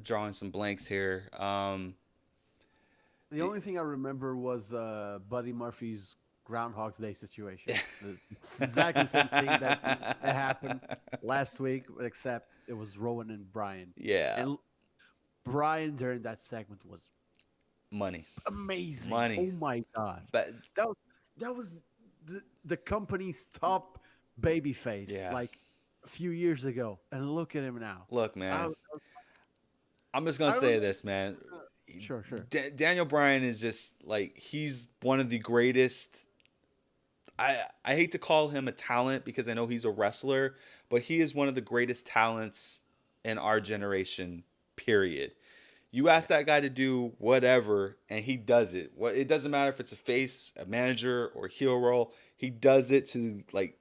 drawing some blanks here. The only thing I remember was Buddy Murphy's Groundhog's Day situation. It's exactly the same thing that happened last week, except it was Rowan and Brian. Yeah, And Brian during that segment was money, amazing. money. Oh my god, But that was, that was the company's top baby face yeah, like a few years ago, and look at him now. look, I, man. I'm just gonna I say remember. this, man. Sure, sure. Daniel Bryan is just like he's one of the greatest. I hate to call him a talent because I know he's a wrestler, but he is one of the greatest talents in our generation. Period. You ask Yeah. that guy to do whatever, and he does it. What it doesn't matter if it's a face, a manager, or heel role. He does it to like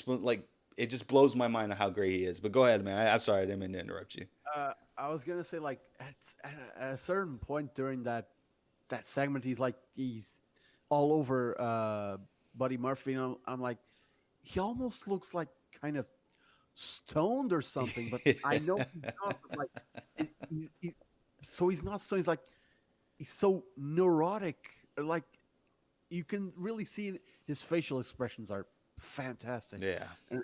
like it just blows my mind on how great he is. But go ahead, man. I'm sorry, I didn't mean to interrupt you. I was gonna say like at a certain point during that segment, he's all over Buddy Murphy, and I'm like, he almost looks like kind of stoned or something, but I know he's not. It's like so he's not stoned. He's like he's so neurotic. Like you can really see his facial expressions are fantastic, Yeah, and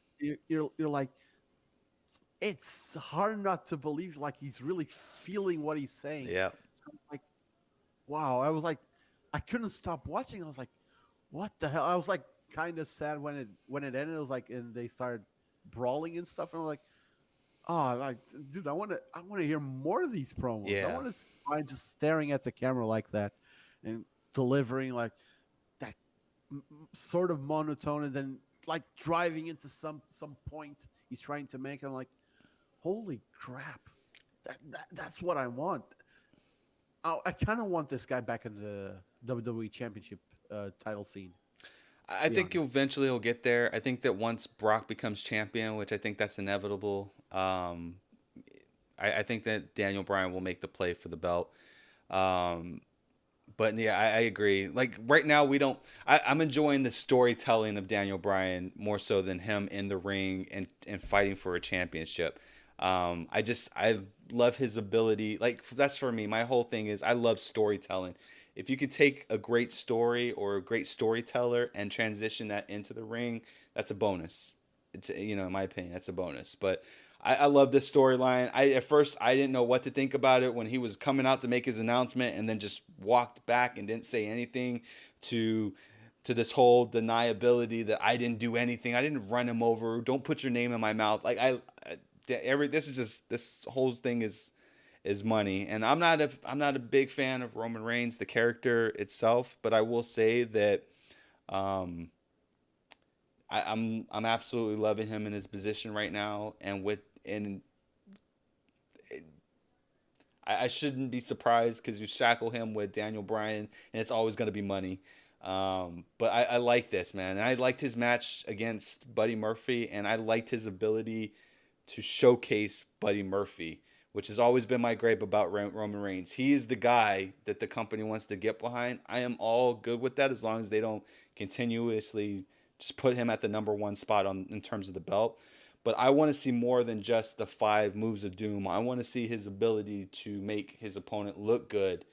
you're like it's hard not to believe like he's really feeling what he's saying. yeah. So I'm like, wow. I was like, I couldn't stop watching. I was like, what the hell? I was like kind of sad when it ended. It was like, and they started brawling and stuff, and I'm like, oh, like, dude, I want to hear more of these promos. I Yeah. want to see Brian just staring at the camera like that and delivering like that sort of monotone, and then like driving into some point he's trying to make. I'm like, holy crap, that's what I want. I kind of want this guy back in the WWE Championship title scene. I To be think honest, eventually he'll get there. I think that once Brock becomes champion, which I think that's inevitable, I think that Daniel Bryan will make the play for the belt. Um, but yeah, I agree. Like right now, we don't. I'm enjoying the storytelling of Daniel Bryan more so than him in the ring and fighting for a championship. I love his ability. Like that's for me. My whole thing is I love storytelling. If you could take a great story or a great storyteller and transition that into the ring, that's a bonus. It's in my opinion, that's a bonus. But I love this storyline. I at first I didn't know what to think about it when he was coming out to make his announcement and then just walked back and didn't say anything to this whole deniability that I didn't do anything. I didn't run him over. Don't put your name in my mouth. Like this whole thing is money, and I'm not a big fan of Roman Reigns, the character itself, but I will say that um, I'm absolutely loving him in his position right now, and I shouldn't be surprised because you shackle him with Daniel Bryan, and it's always going to be money. But I like this man, and I liked his match against Buddy Murphy, and I liked his ability to showcase Buddy Murphy, which has always been my gripe about Roman Reigns. He is the guy that the company wants to get behind. I am all good with that as long as they don't continuously just put him at the number one spot on in terms of the belt. But I want to see more than just the five moves of doom. I want to see his ability to make his opponent look good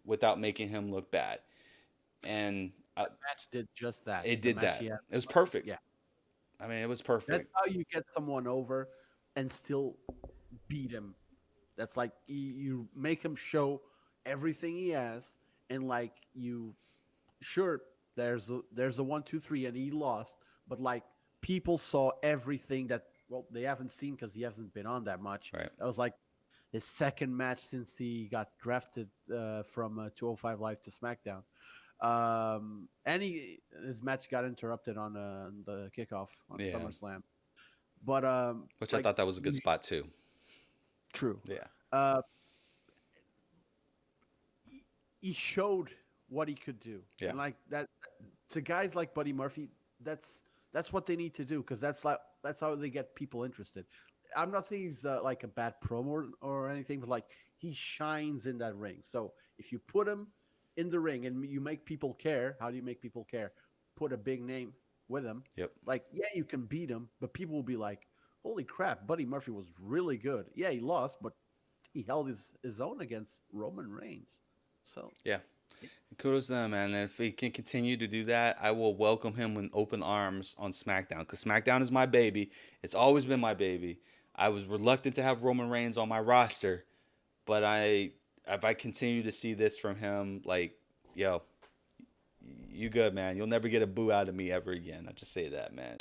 without making him look bad. And the match did just that. it The did match that. he had, It was perfect. yeah, I mean, it was that's perfect. how you get someone over and still beat him. That's like you make him show everything he has, and like you, sure, there's a 1, 2, 3, and he lost, but like people saw everything that well they haven't seen because he hasn't been on that much. Right. That was like his second match since he got drafted from 205 Live to SmackDown. And his match got interrupted on the kickoff on Yeah. SummerSlam. But Which I like thought that was a good spot too. true. Yeah. Uh, he showed what he could do, Yeah. and like that to guys like Buddy Murphy, that's what they need to do because that's how they get people interested. I'm not saying he's like a bad promo or anything, but like he shines in that ring. So if you put him in the ring and you make people care, how do you make people care? Put a big name with him. Yep. Like yeah, you can beat him, but people will be like, "Holy crap, Buddy Murphy was really good." Yeah, he lost, but he held his own against Roman Reigns. So Yeah. Kudos to them, man. And if he can continue to do that, I will welcome him with open arms on SmackDown. Because SmackDown is my baby. It's always been my baby. I was reluctant to have Roman Reigns on my roster, but if I continue to see this from him, like, yo, you good, man. You'll never get a boo out of me ever again. I just say that, man.